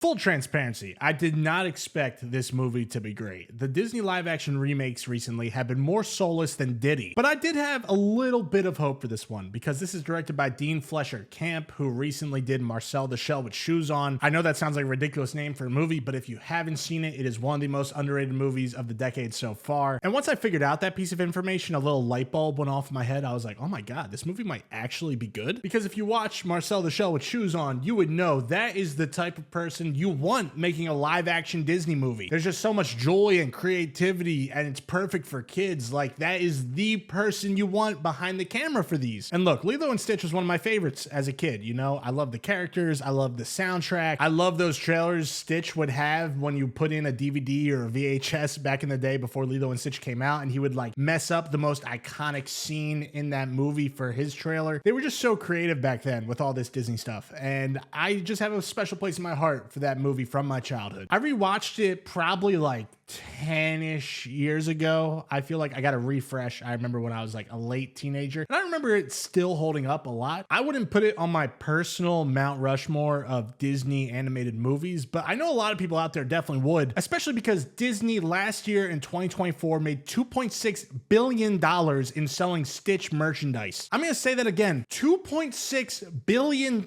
Full transparency, I did not expect this movie to be great. The Disney live action remakes recently have been more soulless than Diddy, but I did have a little bit of hope for this one because this is directed by Dean Fleischer Camp, who recently did Marcel the Shell with Shoes On. I know that sounds like a ridiculous name for a movie, but if you haven't seen it, it is one of the most underrated movies of the decade so far. And once I figured out that piece of information, a little light bulb went off in my head. I was like, oh my God, this movie might actually be good. Because if you watch Marcel the Shell with Shoes On, you would know that is the type of person you want making a live action Disney movie. There's just so much joy and creativity and it's perfect for kids. Like, that is the person you want behind the camera for these. And look, Lilo and Stitch was one of my favorites as a kid. You know, I love the characters. I love the soundtrack. I love those trailers Stitch would have when you put in a DVD or a VHS back in the day before Lilo and Stitch came out, and he would like mess up the most iconic scene in that movie for his trailer. They were just so creative back then with all this Disney stuff. And I just have a special place in my heart for that movie from my childhood. I rewatched it probably like 10-ish years ago. I feel like I got a refresh. I remember when I was like a late teenager, and I remember it still holding up a lot. I wouldn't put it on my personal Mount Rushmore of Disney animated movies, but I know a lot of people out there definitely would, especially because Disney last year in 2024 made $2.6 billion in selling Stitch merchandise. I'm going to say that again, $2.6 billion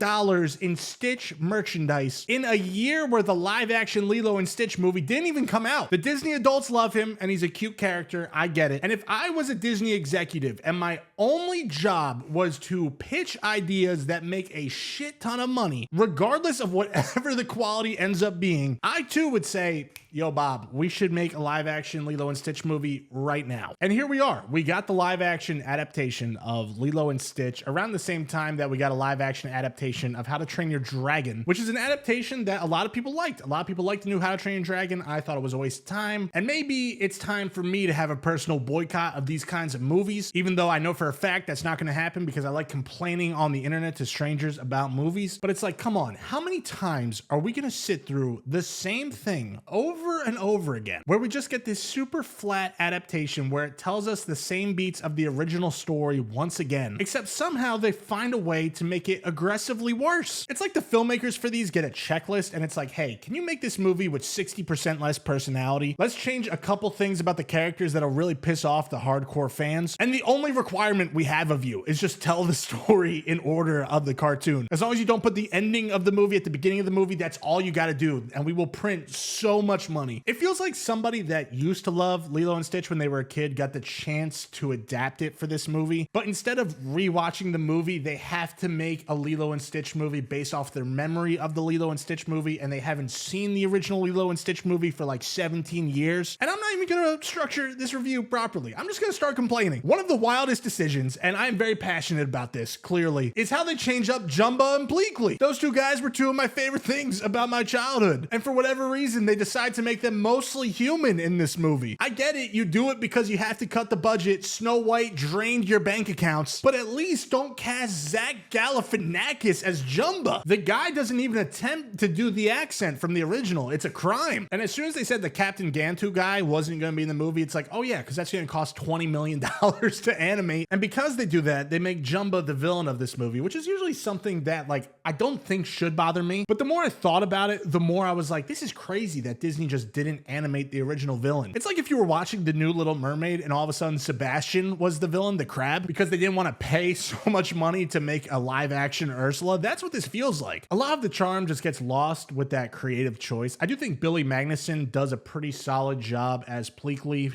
in Stitch merchandise in a year where the live action Lilo and Stitch movie didn't even come out. The Disney adults love him and he's a cute character. I get it. And if I was a Disney executive and my only job was to pitch ideas that make a shit ton of money, regardless of whatever the quality ends up being, I too would say, yo, Bob, we should make a live action Lilo and Stitch movie right now. And here we are. We got the live action adaptation of Lilo and Stitch around the same time that we got a live action adaptation of How to Train Your Dragon, which is an adaptation that a lot of people liked. A lot of people liked the new How to Train Your Dragon. I thought it was a waste of time. And maybe it's time for me to have a personal boycott of these kinds of movies, even though I know for a fact that's not going to happen because I like complaining on the internet to strangers about movies. But it's like, come on, how many times are we going to sit through the same thing over and over again, where we just get this super flat adaptation where it tells us the same beats of the original story once again, except somehow they find a way to make it aggressively worse? It's like the filmmakers for these get a checklist and it's like, hey, can you make this movie with 60% less personality? Let's change a couple things about the characters that'll really piss off the hardcore fans. And the only requirement we have of you is just tell the story in order of the cartoon. As long as you don't put the ending of the movie at the beginning of the movie, that's all you got to do. And we will print so much money. It feels like somebody that used to love Lilo and Stitch when they were a kid got the chance to adapt it for this movie. But instead of rewatching the movie, they have to make a Lilo and Stitch movie based off their memory of the Lilo and Stitch movie. And they haven't seen the original Lilo and Stitch movie for like 17 years. And I'm not even going to structure this review properly. I'm just going to start complaining. One of the wildest decisions, and I'm very passionate about this, clearly, is how they change up Jumba and Pleakley. Those two guys were two of my favorite things about my childhood. And for whatever reason, they decide to make them mostly human in this movie. I get it. You do it because you have to cut the budget. Snow White drained your bank accounts, but at least don't cast Zach Galifianakis as Jumba. The guy doesn't even attempt to do the accent from the original. It's a crime. And as soon as they said the Captain Gantu guy wasn't going to be in the movie, it's like, oh yeah, because that's going to cost $20 million to animate. And because they do that, they make Jumba the villain of this movie, which is usually something that like I don't think should bother me. But the more I thought about it, the more I was like, this is crazy that Disney just didn't animate the original villain. It's like if you were watching the new Little Mermaid and all of a sudden Sebastian was the villain, the crab, because they didn't want to pay so much money to make a live action Ursula. That's what this feels like. A lot of the charm just gets lost with that creative choice. I do think Billy Magnuson does a pretty solid job as Pleakley.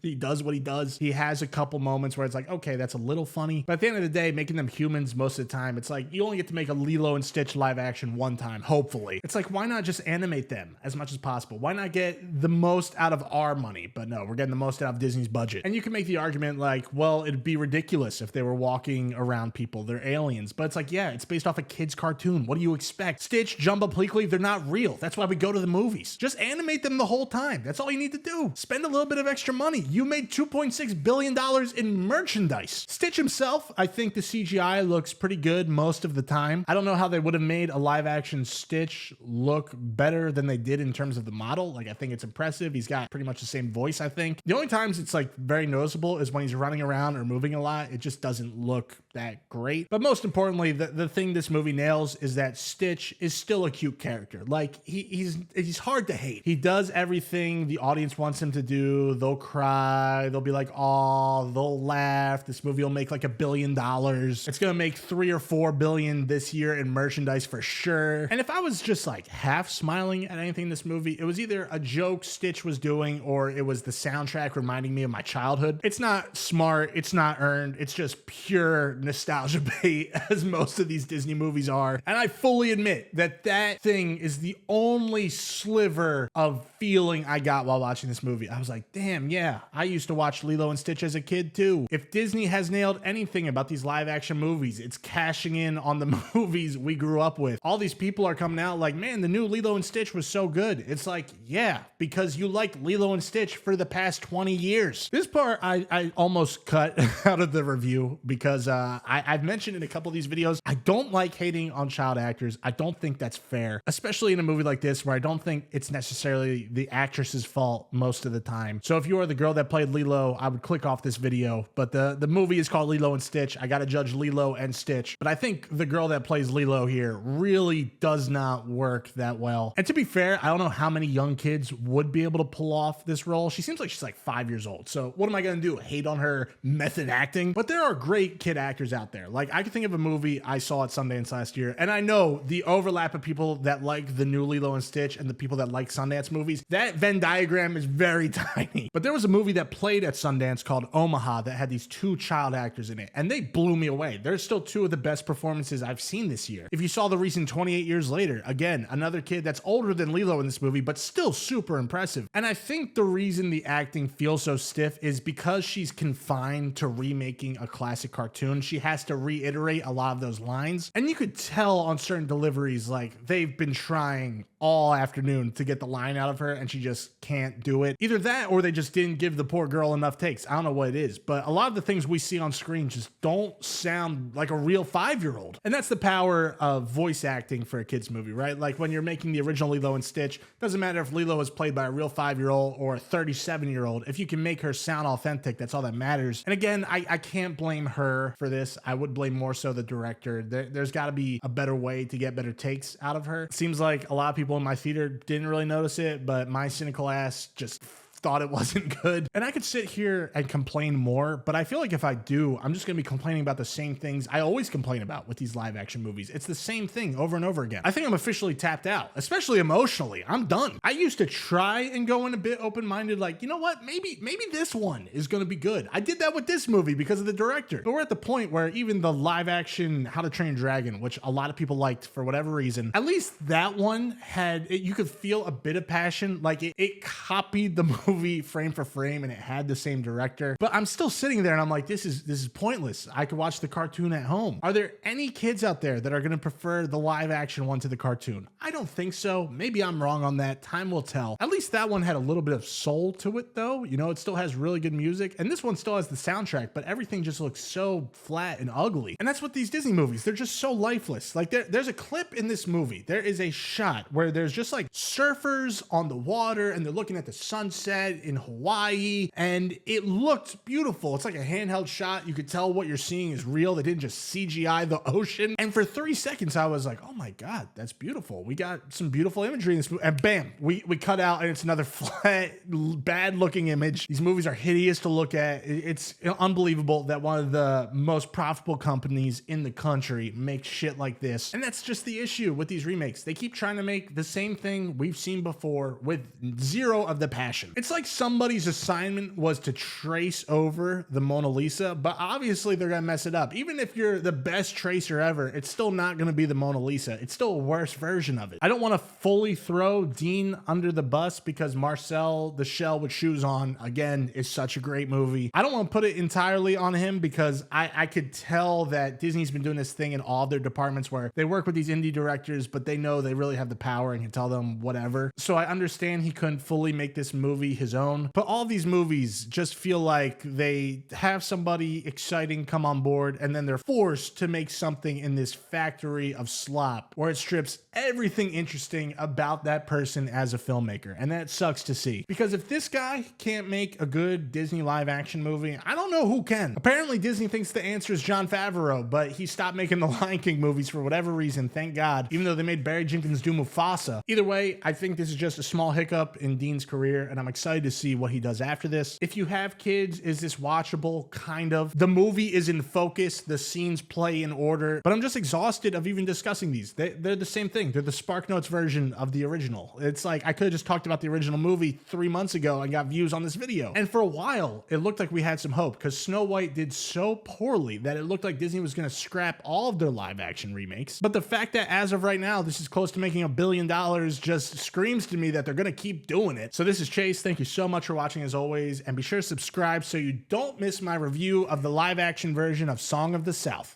He does what he does. He has a couple moments where it's like, okay, that's a little funny. But at the end of the day, making them humans most of the time, it's like you only get to make a Lilo and Stitch live action one time, hopefully. It's like, why not just animate them as much as possible? Why not get the most out of our money? But no, we're getting the most out of Disney's budget. And you can make the argument like, well, it'd be ridiculous if they were walking around people. They're aliens. But it's like, yeah, it's based off a kid's cartoon. What do you expect? Stitch, Jumba, Pleakley, they're not real. That's why we go to the movies. Just animate them the whole time. time. That's all you need to do. Spend a little bit of extra money. You made $2.6 billion in merchandise. Stitch himself, I think the CGI looks pretty good most of the time. I don't know how they would have made a live action Stitch look better than they did in terms of the model. Like, I think it's impressive. He's got pretty much the same voice, I think. The only times it's like very noticeable is when he's running around or moving a lot. It just doesn't look that great. But most importantly, the thing this movie nails is that Stitch is still a cute character. Like, he's hard to hate. He does everything the audience wants him to do. They'll cry. They'll be like, oh, they'll laugh. This movie will make like $1 billion. It's gonna make 3 or 4 billion this year in merchandise for sure. And if I was just like half smiling at anything in this movie, it was either a joke Stitch was doing or it was the soundtrack reminding me of my childhood. It's not smart. It's not earned. It's just pure nostalgia bait, as most of these Disney movies are. And I fully admit that that thing is the only sliver of feeling I got while watching this movie. I was like, damn, yeah, I used to watch Lilo and Stitch as a kid too. If Disney has nailed anything about these live action movies, it's cashing in on the movies we grew up with. All these people are coming out like, man, the new Lilo and Stitch was so good. It's like, yeah, because you liked Lilo and Stitch for the past 20 years. This part I almost cut out of the review because I've mentioned in a couple of these videos, I don't like hating on child actors. I don't think that's fair, especially in a movie like this where I don't think it's necessarily the actress's fault most of the time. So if you are the girl that played Lilo, I would click off this video. But the movie is called Lilo and Stitch. I gotta judge Lilo and Stitch. But I think the girl that plays Lilo here really does not work that well. And to be fair, I don't know how many young kids would be able to pull off this role. She seems like she's like 5 years old. So what am I gonna do? Hate on her method acting? But there are great kid actors out there. Like, I can think of a movie I saw at Sundance last year, and I know the overlap of people that like the new Lilo and Stitch and the people that like Sundance movies, that Venn diagram is very tiny. But there was a movie that played at Sundance called Omaha that had these 2 child actors in it, and they blew me away. They're still 2 of the best performances I've seen this year. If you saw the recent 28 Years Later, again, another kid that's older than Lilo in this movie, but still super impressive. And I think the reason the acting feels so stiff is because she's confined to remaking a classic cartoon. She has to reiterate a lot of those lines, and you could tell on certain deliveries, like, they've been trying all afternoon to get the line out of her and she just can't do it. Either that or they just didn't give the poor girl enough takes. I don't know what it is, but a lot of the things we see on screen just don't sound like a real 5-year-old. And that's the power of voice acting for a kid's movie, right? Like, when you're making the original Lilo and Stitch, doesn't matter if Lilo is played by a real 5-year-old or a 37-year-old. If you can make her sound authentic, that's all that matters. And again, I can't blame her for this. I would blame more so the director. There's got to be a better way to get better takes out of her. It seems like a lot of people in my theater didn't really notice it, but my cynical ass just thought it wasn't good. And I could sit here and complain more, but I feel like if I do, I'm just gonna be complaining about the same things I always complain about with these live action movies. It's the same thing over and over again. I think I'm officially tapped out, especially emotionally. I'm done. I used to try and go in a bit open-minded, like, you know what, maybe this one is gonna be good. I did that with this movie because of the director. But we're at the point where even the live action How to Train Your Dragon, which a lot of people liked for whatever reason, at least that one had, you could feel a bit of passion. Like, it copied the movie frame for frame and it had the same director. But I'm still sitting there and I'm like, this is pointless. I could watch the cartoon at home. Are there any kids out there that are going to prefer the live action one to the cartoon? I don't think so. Maybe I'm wrong on that. Time will tell. At least that one had a little bit of soul to it though. You know, it still has really good music, and this one still has the soundtrack, but everything just looks so flat and ugly. And that's what these Disney movies, they're just so lifeless. Like, there's a clip in this movie. There is a shot where there's just like surfers on the water and they're looking at the sunset in Hawaii, and it looked beautiful. It's like a handheld shot. You could tell what you're seeing is real. They didn't just CGI the ocean. And for 3 seconds, I was like, oh my God, that's beautiful. We got some beautiful imagery in this movie. And bam, we cut out and it's another flat, bad looking image. These movies are hideous to look at. It's unbelievable that one of the most profitable companies in the country makes shit like this. And that's just the issue with these remakes. They keep trying to make the same thing we've seen before with zero of the passion. It's like somebody's assignment was to trace over the Mona Lisa, but obviously they're gonna mess it up. Even if you're the best tracer ever, it's still not gonna be the Mona Lisa. It's still a worse version of it. I don't want to fully throw Dean under the bus because Marcel the Shell with Shoes On, again, is such a great movie. I don't want to put it entirely on him because I could tell that Disney's been doing this thing in all their departments where they work with these indie directors, but they know they really have the power and can tell them whatever. So I understand he couldn't fully make this movie his own, but all these movies just feel like they have somebody exciting come on board and then they're forced to make something in this factory of slop where it strips everything interesting about that person as a filmmaker. And that sucks to see, because if this guy can't make a good Disney live action movie, I don't know who can. Apparently Disney thinks the answer is Jon Favreau, but he stopped making the Lion King movies for whatever reason, thank God, even though they made Barry Jenkins do Mufasa. Either way, I think this is just a small hiccup in Dean's career, and I'm excited to see what he does after this. If you have kids, is this watchable? Kind of. The movie is in focus, the scenes play in order, but I'm just exhausted of even discussing these. They're the same thing. They're the Spark Notes version of the original. It's like I could have just talked about the original movie 3 months ago and got views on this video. And for a while, it looked like we had some hope because Snow White did so poorly that it looked like Disney was going to scrap all of their live action remakes. But the fact that as of right now, this is close to making $1 billion just screams to me that they're going to keep doing it. So this is Chase. Thank you so much for watching as always. And be sure to subscribe so you don't miss my review of the live action version of Song of the South.